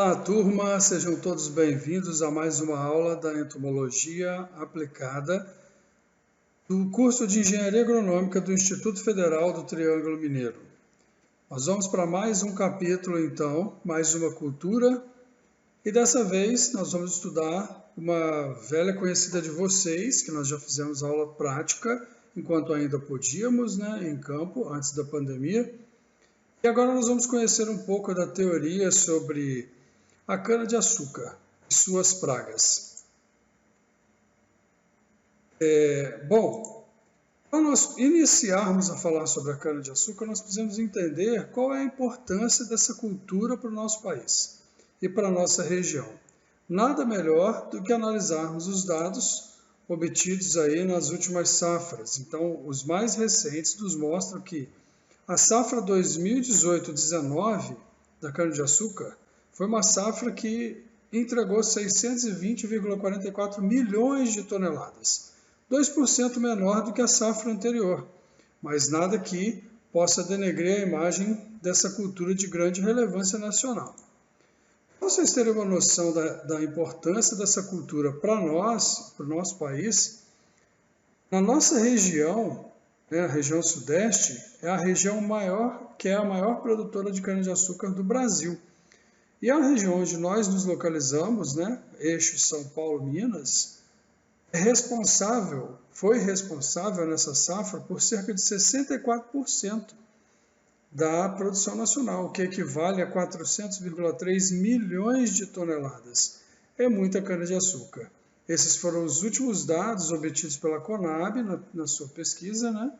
Olá, turma, sejam todos bem-vindos a mais uma aula da entomologia aplicada do curso de Engenharia Agronômica do Instituto Federal do Triângulo Mineiro. Nós vamos para mais um capítulo, então, mais uma cultura, e dessa vez nós vamos estudar uma velha conhecida de vocês, que nós já fizemos aula prática, enquanto ainda podíamos, em campo, antes da pandemia. E agora nós vamos conhecer um pouco da teoria sobre a cana-de-açúcar e suas pragas. Para nós iniciarmos a falar sobre a cana-de-açúcar, nós precisamos entender qual é a importância dessa cultura para o nosso país e para a nossa região. Nada melhor do que analisarmos os dados obtidos aí nas últimas safras. Então, os mais recentes nos mostram que a safra 2018-19 da cana-de-açúcar foi uma safra que entregou 620,44 milhões de toneladas, 2% menor do que a safra anterior, mas nada que possa denegrir a imagem dessa cultura de grande relevância nacional. Para vocês terem uma noção da importância dessa cultura para nós, para o nosso país, na nossa região, a região sudeste, é a região maior, que é a maior produtora de cana-de-açúcar do Brasil. E a região onde nós nos localizamos, eixo São Paulo-Minas, foi responsável nessa safra por cerca de 64% da produção nacional, o que equivale a 400,3 milhões de toneladas. É muita cana-de-açúcar. Esses foram os últimos dados obtidos pela Conab na sua pesquisa,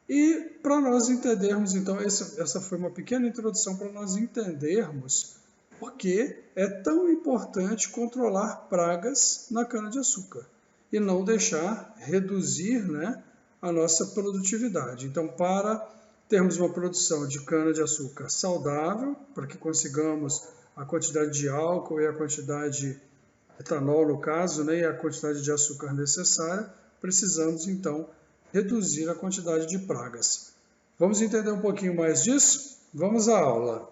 E para nós entendermos, então, essa foi uma pequena introdução para nós entendermos por que é tão importante controlar pragas na cana-de-açúcar e não deixar reduzir a nossa produtividade. Então, para termos uma produção de cana-de-açúcar saudável, para que consigamos a quantidade de álcool e a quantidade de etanol, no caso, e a quantidade de açúcar necessária, precisamos, então, reduzir a quantidade de pragas. Vamos entender um pouquinho mais disso? Vamos à aula.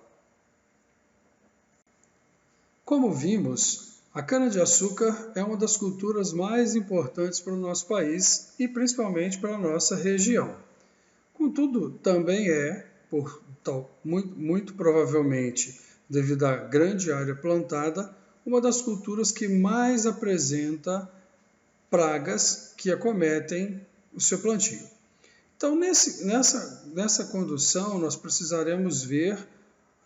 Como vimos, a cana-de-açúcar é uma das culturas mais importantes para o nosso país e principalmente para a nossa região. Contudo, também muito provavelmente, devido à grande área plantada, uma das culturas que mais apresenta pragas que acometem o seu plantio. Então, nessa condução, nós precisaremos ver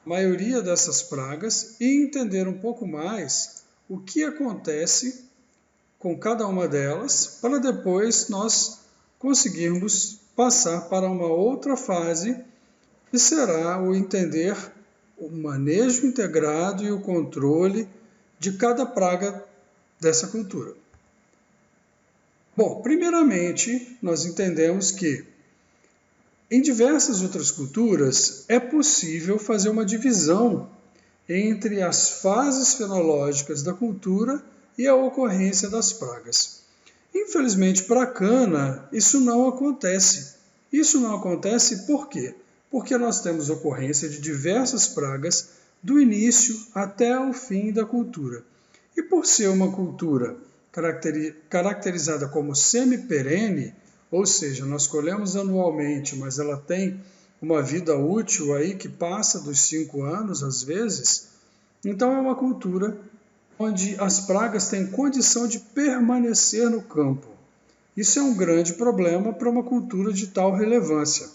a maioria dessas pragas e entender um pouco mais o que acontece com cada uma delas, para depois nós conseguirmos passar para uma outra fase, que será o entender o manejo integrado e o controle de cada praga dessa cultura. Bom, primeiramente, nós entendemos que em diversas outras culturas é possível fazer uma divisão entre as fases fenológicas da cultura e a ocorrência das pragas. Infelizmente, para a cana, isso não acontece. Isso não acontece por quê? Porque nós temos ocorrência de diversas pragas do início até o fim da cultura. E por ser uma cultura caracterizada como semi-perene, ou seja, nós colhemos anualmente, mas ela tem uma vida útil aí que passa dos 5 anos às vezes, então é uma cultura onde as pragas têm condição de permanecer no campo. Isso é um grande problema para uma cultura de tal relevância.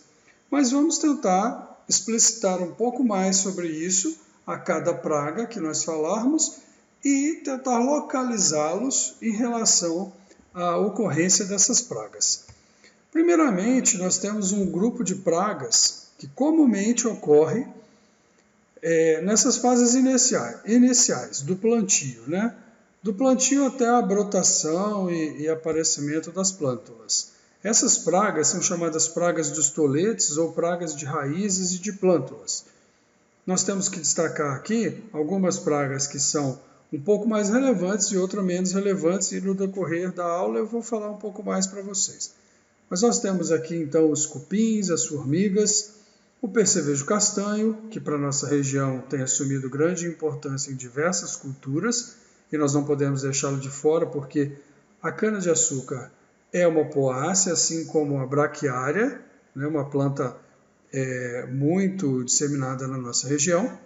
Mas vamos tentar explicitar um pouco mais sobre isso a cada praga que nós falarmos e tentar localizá-los em relação à ocorrência dessas pragas. Primeiramente, nós temos um grupo de pragas que comumente ocorre nessas fases iniciais do plantio, do plantio até a brotação e aparecimento das plântulas. Essas pragas são chamadas pragas dos toletes ou pragas de raízes e de plântulas. Nós temos que destacar aqui algumas pragas que são um pouco mais relevantes e outras menos relevantes, e no decorrer da aula eu vou falar um pouco mais para vocês. Mas nós temos aqui então os cupins, as formigas, o percevejo castanho, que para a nossa região tem assumido grande importância em diversas culturas, e nós não podemos deixá-lo de fora, porque a cana-de-açúcar é uma poácea, assim como a braquiária, né, uma planta muito disseminada na nossa região,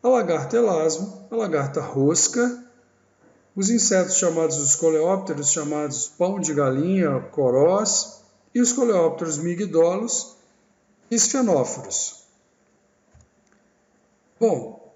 a lagarta elasmo, a lagarta rosca, os insetos chamados os coleópteros, chamados pão de galinha, corós, e os coleópteros migdolos e esfenóforos. Bom,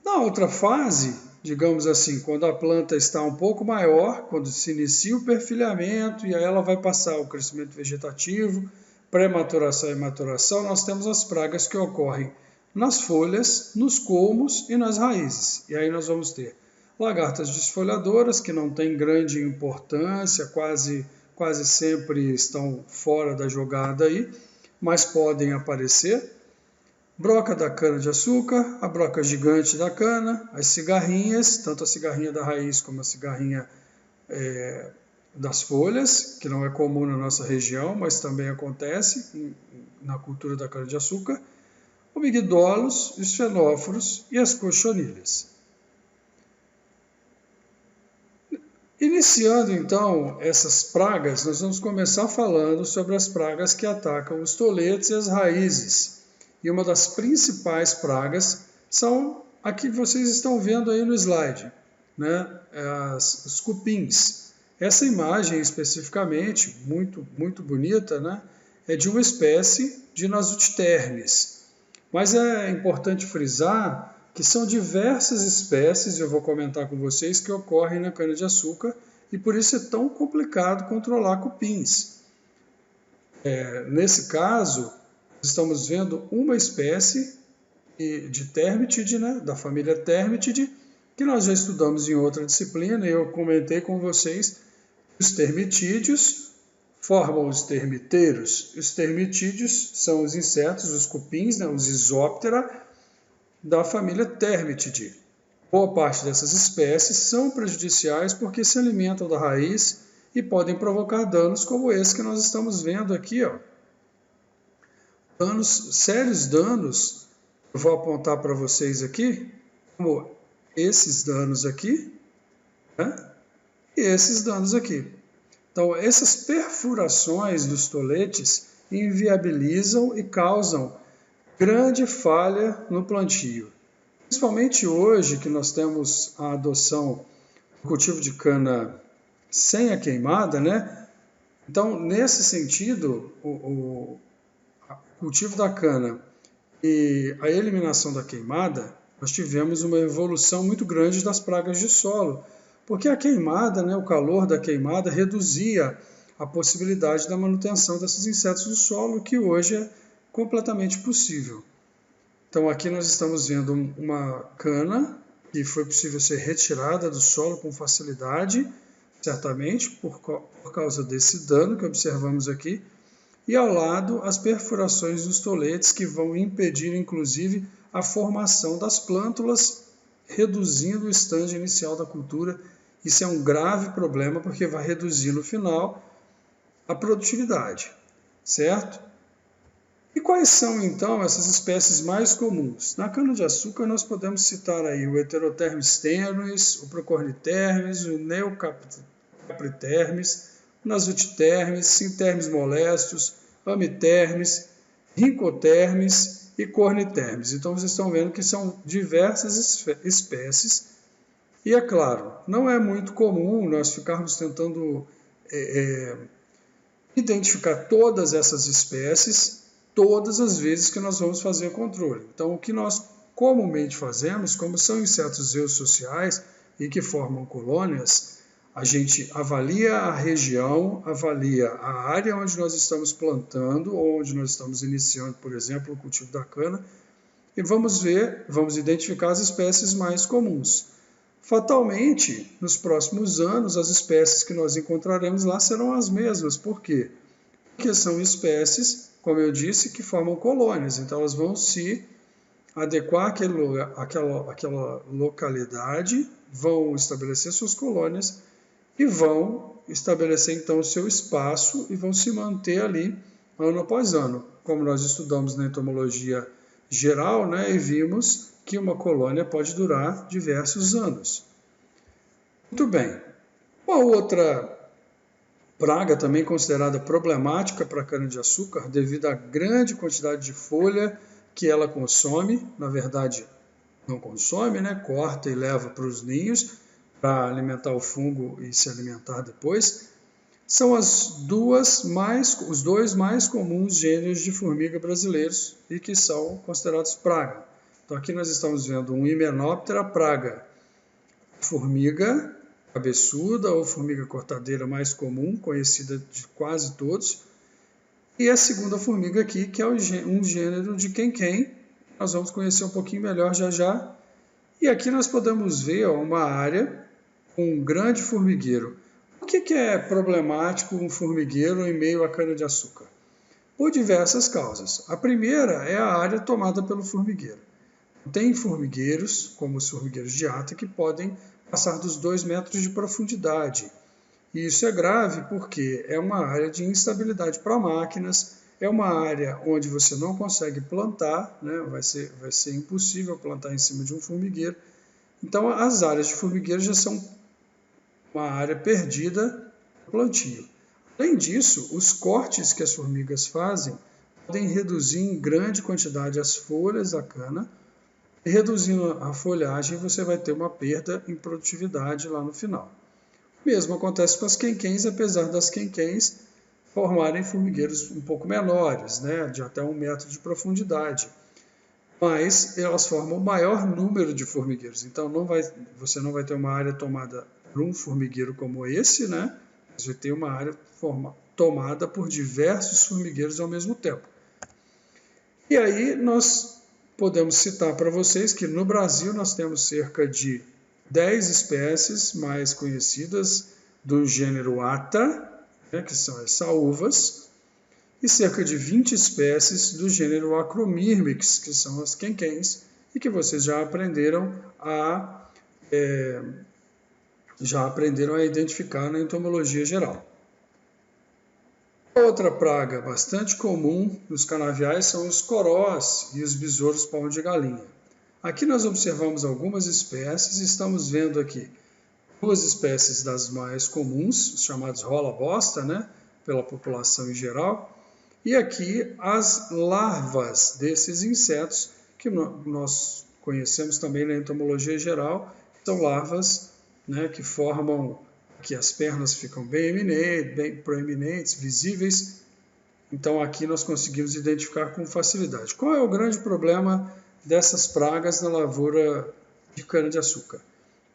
na outra fase, digamos assim, quando a planta está um pouco maior, quando se inicia o perfilhamento e aí ela vai passar o crescimento vegetativo, pré-maturação e maturação, nós temos as pragas que ocorrem nas folhas, nos colmos e nas raízes. E aí nós vamos ter lagartas desfolhadoras, que não têm grande importância, quase sempre estão fora da jogada aí, mas podem aparecer. Broca da cana-de-açúcar, a broca gigante da cana, as cigarrinhas, tanto a cigarrinha da raiz como a cigarrinha das folhas, que não é comum na nossa região, mas também acontece na cultura da cana-de-açúcar, o migdolos, os fenóforos e as cochonilhas. Iniciando então essas pragas, nós vamos começar falando sobre as pragas que atacam os toletes e as raízes. E uma das principais pragas são a que vocês estão vendo aí no slide, né? Os cupins. Essa imagem especificamente, muito bonita, né? É de uma espécie de Nasutitermes. Mas é importante frisar que são diversas espécies, eu vou comentar com vocês, que ocorrem na cana-de-açúcar, e por isso é tão complicado controlar cupins. Nesse caso, estamos vendo uma espécie de Termitide, né, da família Termitide, que nós já estudamos em outra disciplina, e eu comentei com vocês que os termitídeos formam os termiteiros. Os termitídeos são os insetos, os cupins, né, os Isóptera, da família Termitide. Boa parte dessas espécies são prejudiciais porque se alimentam da raiz e podem provocar danos como esse que nós estamos vendo aqui, ó. Sérios danos, eu vou apontar para vocês aqui, como esses danos aqui, né? E esses danos aqui. Então, essas perfurações dos toletes inviabilizam e causam grande falha no plantio. Principalmente hoje que nós temos a adoção do cultivo de cana sem a queimada, né? Então, nesse sentido, o cultivo da cana e a eliminação da queimada, nós tivemos uma evolução muito grande das pragas de solo, porque a queimada, né, o calor da queimada reduzia a possibilidade da manutenção desses insetos no solo, que hoje é completamente possível. Então aqui nós estamos vendo uma cana que foi possível ser retirada do solo com facilidade, certamente por causa desse dano que observamos aqui, e ao lado as perfurações dos toletes que vão impedir inclusive a formação das plântulas, reduzindo o estágio inicial da cultura. Isso é um grave problema porque vai reduzir no final a produtividade, certo? E quais são, então, essas espécies mais comuns? Na cana-de-açúcar, nós podemos citar aí o Heterothermes tenuis, o Procornitermes, o Neocapritermes, o Nasutitermes, Sintermes molestus, Amitermes, Rincotermes e Cornitermes. Então, vocês estão vendo que são diversas espécies. E, é claro, não é muito comum nós ficarmos tentando identificar todas essas espécies todas as vezes que nós vamos fazer o controle. Então, o que nós comumente fazemos, como são insetos eusociais e que formam colônias, a gente avalia a região, avalia a área onde nós estamos plantando ou onde nós estamos iniciando, por exemplo, o cultivo da cana, e vamos identificar as espécies mais comuns. Fatalmente, nos próximos anos, as espécies que nós encontraremos lá serão as mesmas. Por quê? Porque são espécies, como eu disse, que formam colônias. Então, elas vão se adequar àquela localidade, vão estabelecer suas colônias e vão estabelecer, então, o seu espaço e vão se manter ali ano após ano. como nós estudamos na entomologia geral, né, e vimos que uma colônia pode durar diversos anos. Muito bem. Uma outra praga também considerada problemática para a cana-de-açúcar devido à grande quantidade de folha que ela consome, na verdade não consome, né? Corta e leva para os ninhos para alimentar o fungo e se alimentar depois, são os dois mais comuns gêneros de formiga brasileiros e que são considerados praga. Então aqui nós estamos vendo um Hymenoptera praga, formiga cabeçuda ou formiga cortadeira mais comum, conhecida de quase todos, e a segunda formiga aqui, que é um gênero de quem-quem, nós vamos conhecer um pouquinho melhor já já. E aqui nós podemos ver uma área com um grande formigueiro. Por que é problemático um formigueiro em meio à cana-de-açúcar? Por diversas causas. A primeira é a área tomada pelo formigueiro. Tem formigueiros, como os formigueiros de ata, que podem passar dos 2 metros de profundidade. E isso é grave porque é uma área de instabilidade para máquinas, é uma área onde você não consegue plantar, né? vai ser impossível plantar em cima de um formigueiro. Então, as áreas de formigueiro já são uma área perdida no plantio. Além disso, os cortes que as formigas fazem podem reduzir em grande quantidade as folhas da cana, e reduzindo a folhagem você vai ter uma perda em produtividade lá no final. O mesmo acontece com as quenquens, apesar das quenquens formarem formigueiros um pouco menores, né, de até 1 metro de profundidade. Mas elas formam o maior número de formigueiros. Então você não vai ter uma área tomada por um formigueiro como esse, né? Você tem uma área tomada por diversos formigueiros ao mesmo tempo. E aí nós podemos citar para vocês que no Brasil nós temos cerca de 10 espécies mais conhecidas do gênero Ata, né, que são as saúvas, e cerca de 20 espécies do gênero Acromyrmex, que são as quenquens, e que vocês já aprenderam a identificar na entomologia geral. Outra praga bastante comum nos canaviais são os corós e os besouros pau de galinha. Aqui nós observamos algumas espécies, estamos vendo aqui 2 espécies das mais comuns, os chamados rola-bosta, né, pela população em geral, e aqui as larvas desses insetos, que nós conhecemos também na entomologia geral, são larvas, né, que formam que as pernas ficam bem proeminentes, visíveis. Então aqui nós conseguimos identificar com facilidade. Qual é o grande problema dessas pragas na lavoura de cana-de-açúcar?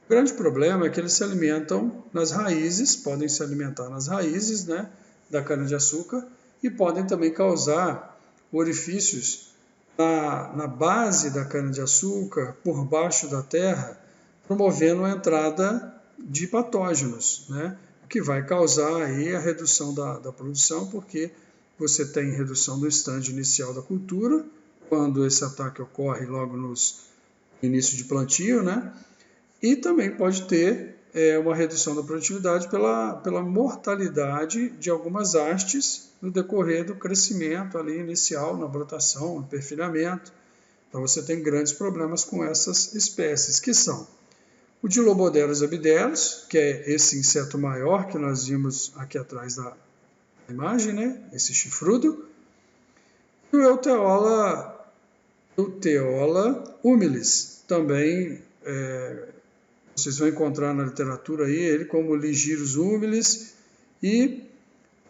O grande problema é que eles se alimentam nas raízes, podem se alimentar nas raízes, né, da cana-de-açúcar, e podem também causar orifícios na base da cana-de-açúcar, por baixo da terra, promovendo a entrada de patógenos, né? O que vai causar aí a redução da produção, porque você tem redução do estágio inicial da cultura, quando esse ataque ocorre logo no início de plantio, né? E também pode ter uma redução da produtividade pela mortalidade de algumas hastes no decorrer do crescimento ali inicial, na brotação, no perfilhamento. Então você tem grandes problemas com essas espécies, que são o Diloboderus abidelos, que é esse inseto maior que nós vimos aqui atrás da imagem, né? Esse chifrudo. E o Euteola humilis, também vocês vão encontrar na literatura aí ele como Ligyrus humilis e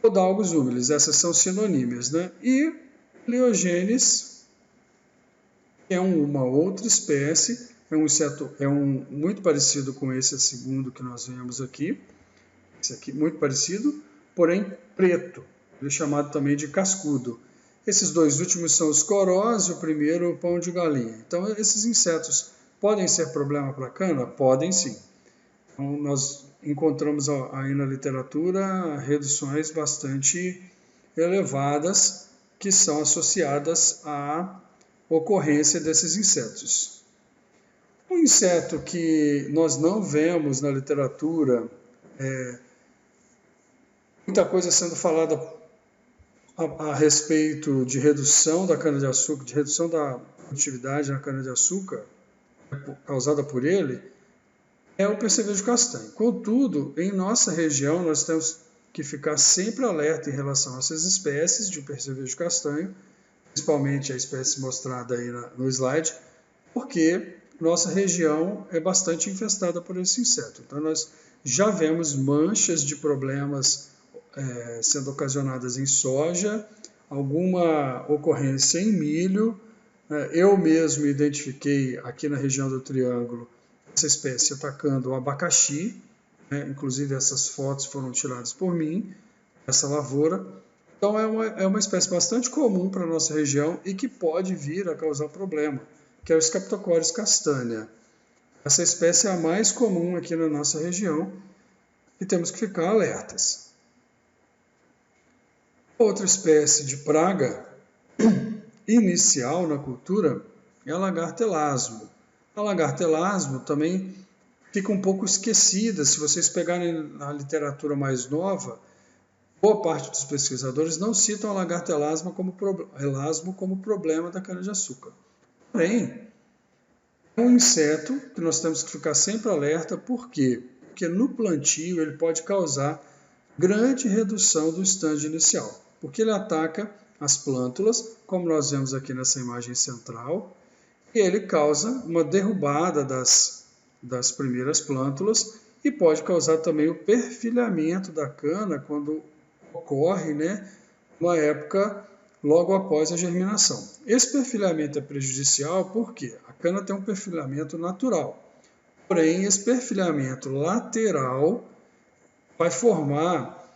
Podalgus humilis, essas são sinonímias, né? E Leogenes, que é uma outra espécie, é um inseto muito parecido com esse segundo que nós vemos aqui. Esse aqui muito parecido, porém preto. Ele é chamado também de cascudo. Esses 2 últimos são os corós e o primeiro o pão de galinha. Então esses insetos podem ser problema para a cana? Podem sim. Então nós encontramos aí na literatura reduções bastante elevadas que são associadas à ocorrência desses insetos. Um inseto que nós não vemos na literatura, muita coisa sendo falada a respeito de redução da cana-de-açúcar, de redução da produtividade na cana-de-açúcar causada por ele, é o percevejo castanho. Contudo, em nossa região, nós temos que ficar sempre alerta em relação a essas espécies de percevejo castanho, principalmente a espécie mostrada aí no slide, porque nossa região é bastante infestada por esse inseto. Então, nós já vemos manchas de problemas sendo ocasionadas em soja, alguma ocorrência em milho. Eu mesmo identifiquei aqui na região do Triângulo essa espécie atacando o abacaxi, inclusive essas fotos foram tiradas por mim, essa lavoura. Então é uma espécie bastante comum para a nossa região e que pode vir a causar problema, que é o Sceptocoris castanha. Essa espécie é a mais comum aqui na nossa região e temos que ficar alertas. Outra espécie de praga inicial na cultura é a lagarta elasmo. A lagarta elasmo também fica um pouco esquecida. Se vocês pegarem na literatura mais nova, boa parte dos pesquisadores não citam a lagarta elasmo como problema da cana-de-açúcar. Porém, é um inseto que nós temos que ficar sempre alerta. Por quê? Porque no plantio ele pode causar grande redução do estágio inicial, porque ele ataca as plântulas, como nós vemos aqui nessa imagem central, e ele causa uma derrubada das primeiras plântulas e pode causar também o perfilhamento da cana quando ocorre, uma época logo após a germinação. Esse perfilhamento é prejudicial porque a cana tem um perfilhamento natural, porém esse perfilhamento lateral vai formar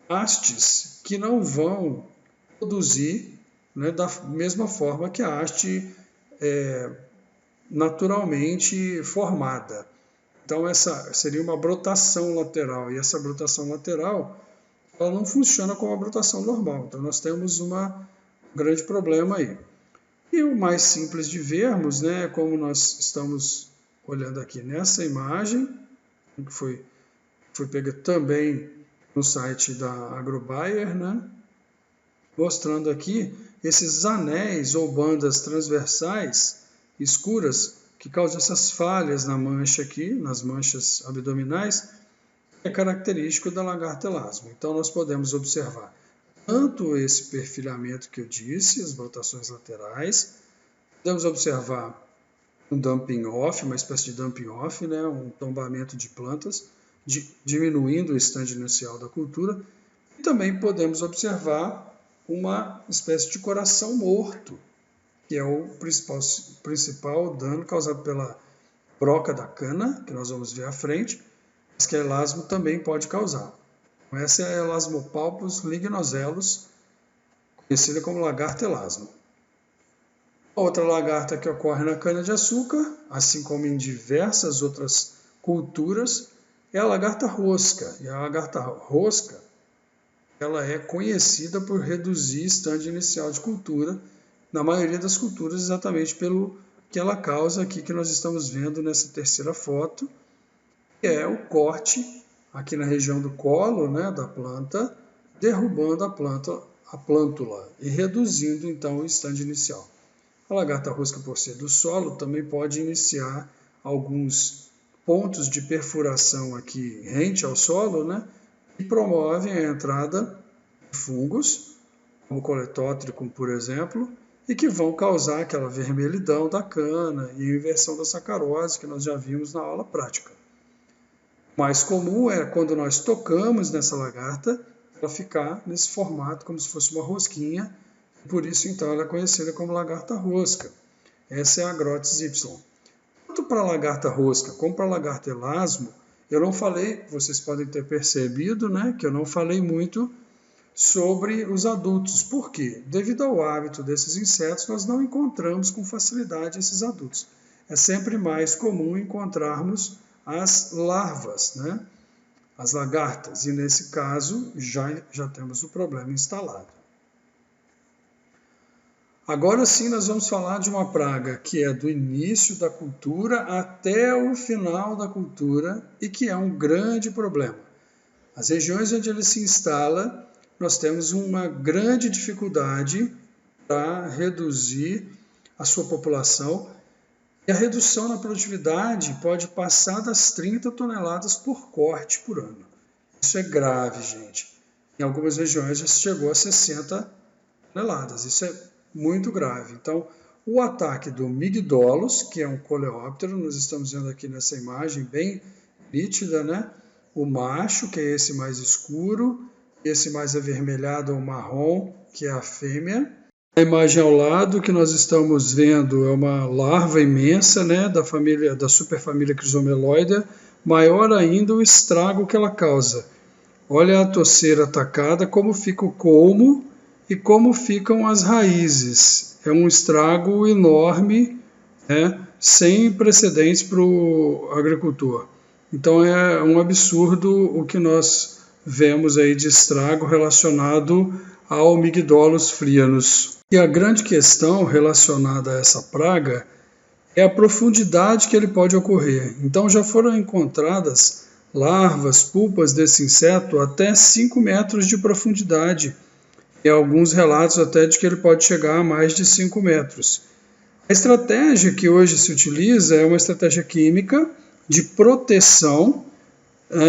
hastes que não vão produzir da mesma forma que a haste é naturalmente formada. Então essa seria uma brotação lateral, e essa brotação lateral ela não funciona como a brotação normal. Então nós temos um grande problema aí. E o mais simples de vermos, como nós estamos olhando aqui nessa imagem, que foi pega também no site da Agrobayer, mostrando aqui esses anéis ou bandas transversais escuras que causam essas falhas na mancha aqui, nas manchas abdominais, é característico da lagarta elasmo. Então nós podemos observar tanto esse perfilhamento que eu disse, as brotações laterais, podemos observar um dumping off, uma espécie de dumping off, um tombamento de plantas, diminuindo o estande inicial da cultura, e também podemos observar uma espécie de coração morto, que é o principal dano causado pela broca da cana, que nós vamos ver à frente, mas que a elasmo também pode causar. Essa é a Elasmopalpus lignoselus, conhecida como lagarta elasmo. Outra lagarta que ocorre na cana-de-açúcar, assim como em diversas outras culturas, é a lagarta rosca. E a lagarta rosca ela é conhecida por reduzir estande inicial de cultura, na maioria das culturas exatamente pelo que ela causa aqui que nós estamos vendo nessa terceira foto, que é o corte aqui na região do colo da planta, derrubando a plântula e reduzindo então o estande inicial. A lagarta rosca, por ser do solo, também pode iniciar alguns pontos de perfuração aqui rente ao solo, que promovem a entrada de fungos, como o coletótrico, por exemplo, e que vão causar aquela vermelhidão da cana e a inversão da sacarose que nós já vimos na aula prática. O mais comum é quando nós tocamos nessa lagarta, ela ficar nesse formato como se fosse uma rosquinha, por isso então ela é conhecida como lagarta rosca. Essa é a Agrotis y. Tanto para a lagarta rosca como para a lagarta elasmo, eu não falei, vocês podem ter percebido, que eu não falei muito sobre os adultos. Por quê? Devido ao hábito desses insetos, nós não encontramos com facilidade esses adultos. É sempre mais comum encontrarmos as larvas, as lagartas, e nesse caso já temos o problema instalado. Agora sim nós vamos falar de uma praga que é do início da cultura até o final da cultura e que é um grande problema. As regiões onde ele se instala, nós temos uma grande dificuldade para reduzir a sua população. E a redução na produtividade pode passar das 30 toneladas por corte por ano. Isso é grave, gente. Em algumas regiões já chegou a 60 toneladas. Isso é muito grave. Então, o ataque do migdolus, que é um coleóptero, nós estamos vendo aqui nessa imagem bem nítida, né? O macho, que é esse mais escuro, esse mais avermelhado ou marrom, que é a fêmea. A imagem ao lado que nós estamos vendo é uma larva imensa, né, da superfamília Crisomeloidea, maior ainda o estrago que ela causa. Olha a toceira atacada, como fica o colmo e como ficam as raízes. É um estrago enorme, né, sem precedentes para o agricultor. Então é um absurdo o que nós vemos aí de estrago relacionado ao Mygdolus frianus. E a grande questão relacionada a essa praga é a profundidade que ele pode ocorrer. Então já foram encontradas larvas, pulpas desse inseto até 5 metros de profundidade. E alguns relatos até de que ele pode chegar a mais de 5 metros. A estratégia que hoje se utiliza é uma estratégia química de proteção,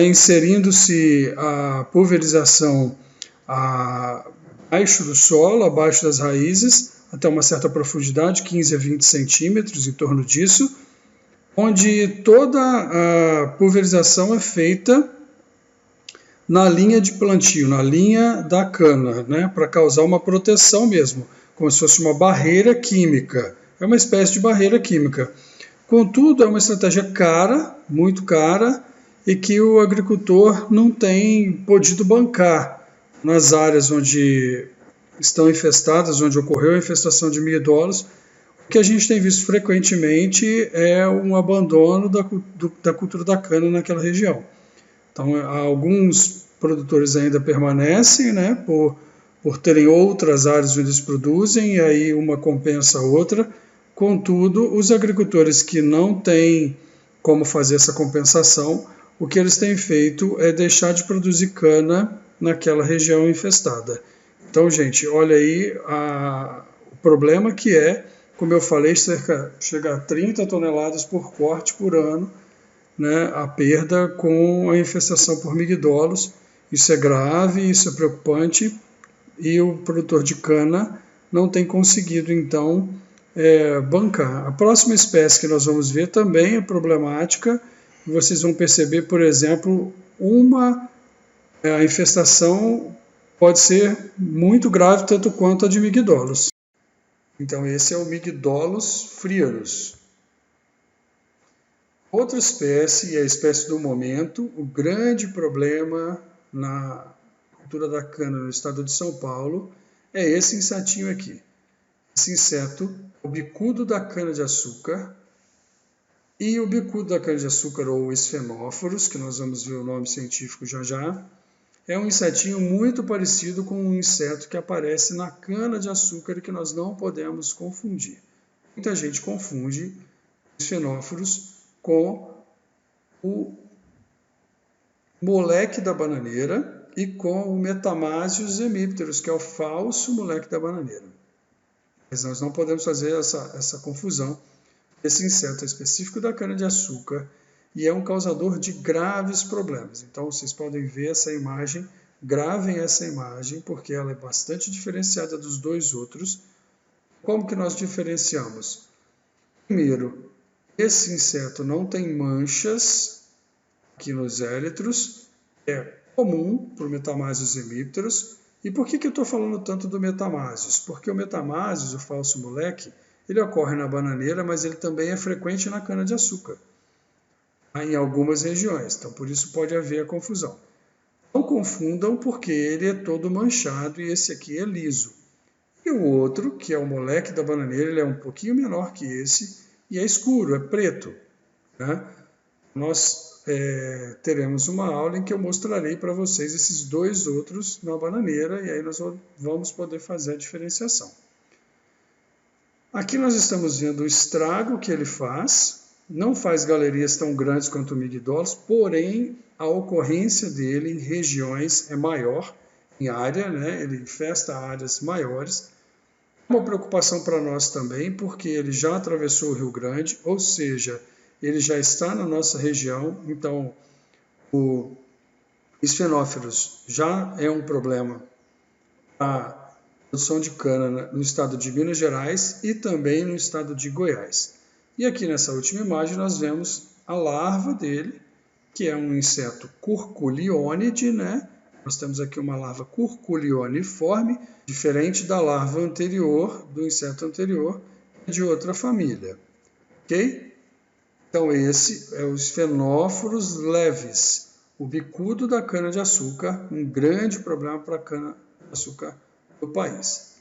inserindo-se a pulverização abaixo do solo, abaixo das raízes, até uma certa profundidade, 15 a 20 centímetros, em torno disso, onde toda a pulverização é feita na linha de plantio, na linha da cana, né, para causar uma proteção mesmo, como se fosse uma barreira química. É uma espécie de barreira química. Contudo, é uma estratégia cara, muito cara, e que o agricultor não tem podido bancar nas áreas onde estão infestadas, onde ocorreu a infestação de migdolus. O que a gente tem visto frequentemente é um abandono da cultura da cana naquela região. Então, alguns produtores ainda permanecem, né, por terem outras áreas onde eles produzem, e aí uma compensa a outra. Contudo, os agricultores que não têm como fazer essa compensação, o que eles têm feito é deixar de produzir cana naquela região infestada. Então, gente, olha aí o problema que é, como eu falei, chega a 30 toneladas por corte por ano, né, a perda com a infestação por migdolus. Isso é grave, isso é preocupante, e o produtor de cana não tem conseguido, então, bancar. A próxima espécie que nós vamos ver também é problemática. Vocês vão perceber, por exemplo, a infestação pode ser muito grave, tanto quanto a de migdolus. Então, esse é o Mygdolus frianus. Outra espécie, e a espécie do momento, o grande problema na cultura da cana no estado de São Paulo é esse insetinho aqui. Esse inseto, o bicudo da cana-de-açúcar, e o bicudo da cana-de-açúcar, ou Sphenophoros, que nós vamos ver o nome científico já já, é um insetinho muito parecido com um inseto que aparece na cana-de-açúcar e que nós não podemos confundir. Muita gente confunde os Sphenophoros com o moleque da bananeira e com o Metamasius hemipterus, que é o falso moleque da bananeira. Mas nós não podemos fazer essa confusão. Esse inseto é específico da cana-de-açúcar e é um causador de graves problemas. Então, vocês podem ver essa imagem, gravem essa imagem, porque ela é bastante diferenciada dos dois outros. Como que nós diferenciamos? Primeiro, esse inseto não tem manchas aqui nos élitros, é comum para o Metamasius hemipterus. E por que eu estou falando tanto do Metamasius? Porque o Metamasius, o falso moleque, ele ocorre na bananeira, mas ele também é frequente na cana-de-açúcar, em algumas regiões. Então, por isso pode haver a confusão. Não confundam, porque ele é todo manchado e esse aqui é liso. E o outro, que é o moleque da bananeira, ele é um pouquinho menor que esse e é escuro, é preto, né? Nós teremos uma aula em que eu mostrarei para vocês esses dois outros na bananeira e aí nós vamos poder fazer a diferenciação. Aqui nós estamos vendo o estrago que ele faz. Não faz galerias tão grandes quanto o migdolus, porém a ocorrência dele em regiões é maior, em área, né? Ele infesta áreas maiores. Uma preocupação para nós também, porque ele já atravessou o Rio Grande, ou seja, ele já está na nossa região, então o Sphenófilos já é um problema para a produção de cana no estado de Minas Gerais e também no estado de Goiás. E aqui nessa última imagem nós vemos a larva dele, que é um inseto curculiônide, né? Nós temos aqui uma larva curculioniforme, diferente da larva anterior, do inseto anterior, de outra família. Ok? Então esse é o Sphenophoros levis, o bicudo da cana-de-açúcar, um grande problema para a cana-de-açúcar do país.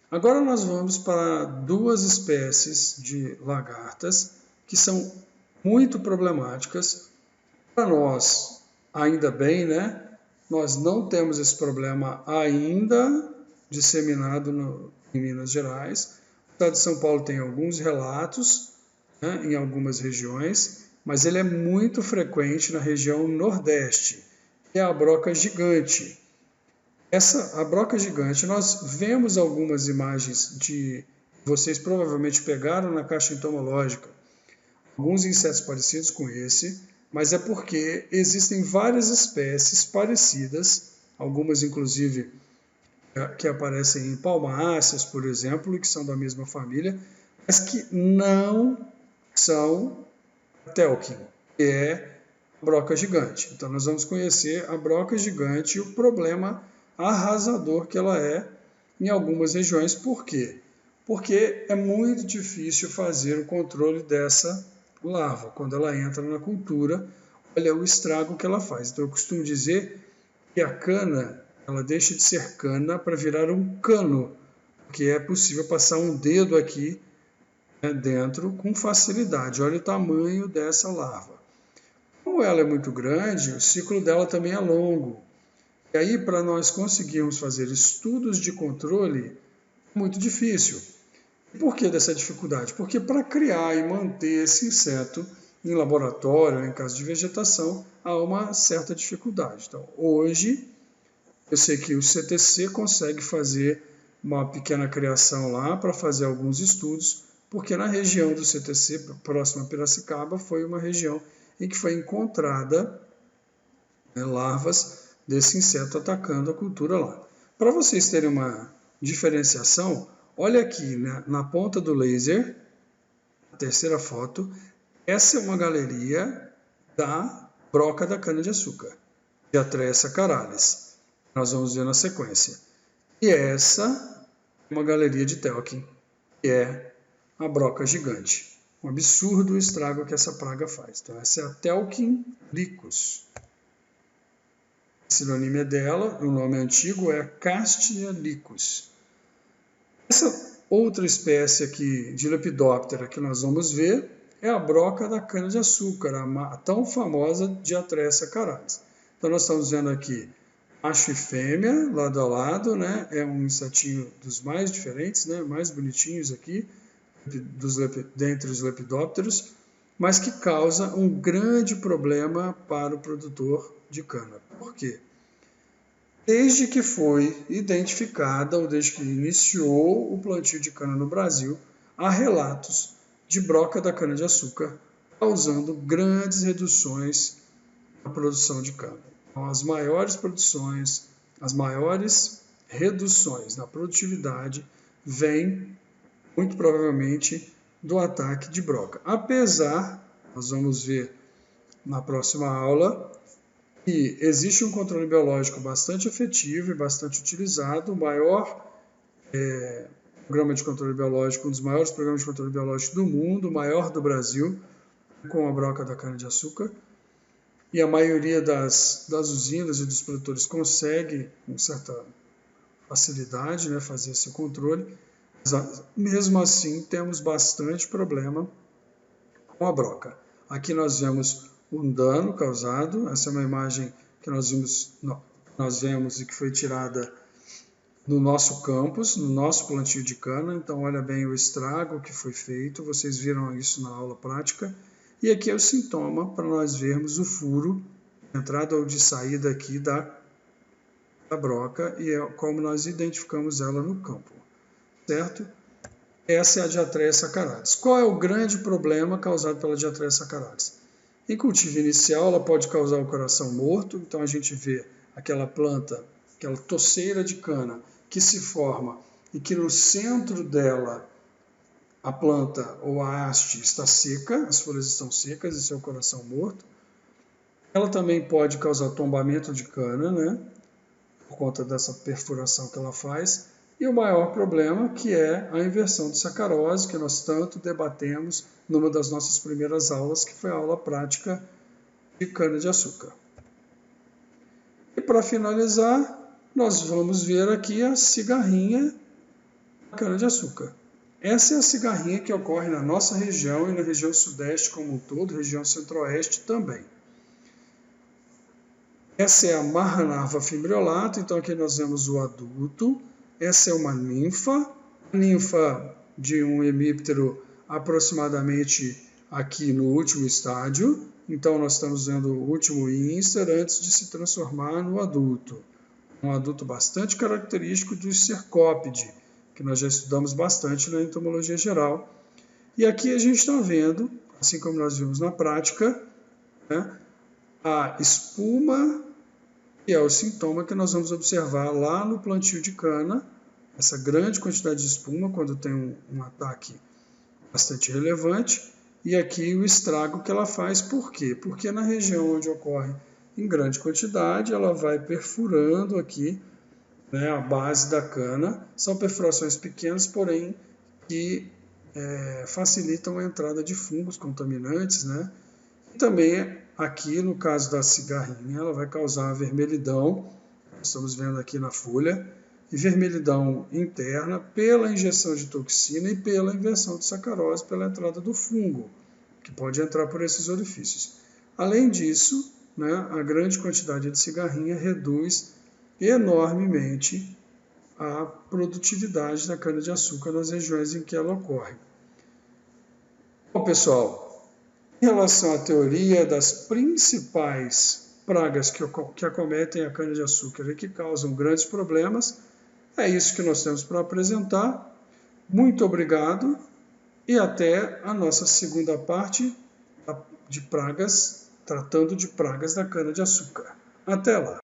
Agora nós vamos para duas espécies de lagartas que são muito problemáticas. Para nós, ainda bem, né? Nós não temos esse problema ainda disseminado em Minas Gerais. O estado de São Paulo tem alguns relatos, né, em algumas regiões, mas ele é muito frequente na região Nordeste, que é a broca gigante. A broca gigante, nós vemos algumas imagens vocês provavelmente pegaram na caixa entomológica, alguns insetos parecidos com esse, mas é porque existem várias espécies parecidas, algumas inclusive que aparecem em palmáceas, por exemplo, e que são da mesma família, mas que não são a Telkin, que é a broca gigante. Então nós vamos conhecer a broca gigante e o problema arrasador que ela é em algumas regiões. Por quê? Porque é muito difícil fazer o controle dessa larva. Quando ela entra na cultura, olha o estrago que ela faz. Então eu costumo dizer que a cana, ela deixa de ser cana para virar um cano, porque é possível passar um dedo aqui, né, dentro com facilidade. Olha o tamanho dessa larva. Como ela é muito grande, o ciclo dela também é longo. E aí, para nós conseguirmos fazer estudos de controle, é muito difícil. Por que dessa dificuldade? Porque para criar e manter esse inseto em laboratório, em caso de vegetação, há uma certa dificuldade. Então, hoje, eu sei que o CTC consegue fazer uma pequena criação lá para fazer alguns estudos, porque na região do CTC, próxima a Piracicaba, foi uma região em que foi encontrada, né, larvas desse inseto atacando a cultura lá. Para vocês terem uma diferenciação, olha aqui, né, na ponta do laser, a terceira foto, essa é uma galeria da broca da cana-de-açúcar, Diatreia sacaralis. Nós vamos ver na sequência. E essa é uma galeria de Telkin, que é a broca gigante. Um absurdo o estrago que essa praga faz. Então essa é a Telkin licus. A sinônima dela, o nome antigo é Castia licus. Essa outra espécie aqui de Lepidoptera que nós vamos ver é a broca da cana-de-açúcar, a tão famosa Diatreia sacaralis. Então nós estamos vendo aqui macho e fêmea, lado a lado, né? É um insetinho dos mais diferentes, né? Mais bonitinhos aqui, dentre os lepidópteros, mas que causa um grande problema para o produtor de cana. Por quê? Desde que foi identificada, ou desde que iniciou o plantio de cana no Brasil, há relatos de broca da cana-de-açúcar causando grandes reduções na produção de cana. Então, as maiores produções, as maiores reduções na produtividade vêm, muito provavelmente, do ataque de broca. Apesar, nós vamos ver na próxima aula, que existe um controle biológico bastante efetivo e bastante utilizado, o maior programa de controle biológico, um dos maiores programas de controle biológico do mundo, o maior do Brasil, com a broca da cana-de-açúcar. E a maioria das usinas e dos produtores consegue, com certa facilidade, né, fazer esse controle. Mas, mesmo assim, temos bastante problema com a broca. Aqui nós vemos um dano causado. Essa é uma imagem que nós vemos e que foi tirada no nosso campus, no nosso plantio de cana. Então, olha bem o estrago que foi feito. Vocês viram isso na aula prática. E aqui é o sintoma para nós vermos o furo de entrada ou de saída aqui da da broca e é como nós identificamos ela no campo, certo? Essa é a Diatreia saccharoides. Qual é o grande problema causado pela Diatreia saccharoides? Em cultivo inicial, ela pode causar o coração morto, então a gente vê aquela planta, aquela toceira de cana que se forma e que no centro dela a planta ou a haste está seca, as folhas estão secas, esse é o coração morto. Ela também pode causar tombamento de cana, né? Por conta dessa perfuração que ela faz. E o maior problema, que é a inversão de sacarose, que nós tanto debatemos numa das nossas primeiras aulas, que foi a aula prática de cana-de-açúcar. E para finalizar, nós vamos ver aqui a cigarrinha da cana-de-açúcar. Essa é a cigarrinha que ocorre na nossa região e na região sudeste como um todo, região centro-oeste também. Essa é a Marranarva fimbriolata, então aqui nós vemos o adulto. Essa é uma ninfa, ninfa de um hemíptero aproximadamente aqui no último estágio. Então nós estamos vendo o último ínstar antes de se transformar no adulto. Um adulto bastante característico do cercópide, que nós já estudamos bastante na entomologia geral. E aqui a gente está vendo, assim como nós vimos na prática, né, a espuma, que é o sintoma que nós vamos observar lá no plantio de cana, essa grande quantidade de espuma quando tem um ataque bastante relevante, e aqui o estrago que ela faz. Por quê? Porque na região onde ocorre em grande quantidade, ela vai perfurando aqui, né, a base da cana. São perfurações pequenas, porém que facilitam a entrada de fungos contaminantes, né? E também aqui, no caso da cigarrinha, ela vai causar vermelhidão, estamos vendo aqui na folha, e vermelhidão interna pela injeção de toxina e pela inversão de sacarose, pela entrada do fungo, que pode entrar por esses orifícios. Além disso, né, a grande quantidade de cigarrinha reduz enormemente a produtividade da cana-de-açúcar nas regiões em que ela ocorre. Bom, pessoal, em relação à teoria das principais pragas que acometem a cana-de-açúcar e que causam grandes problemas, é isso que nós temos para apresentar. Muito obrigado e até a nossa segunda parte de pragas, tratando de pragas da cana-de-açúcar. Até lá!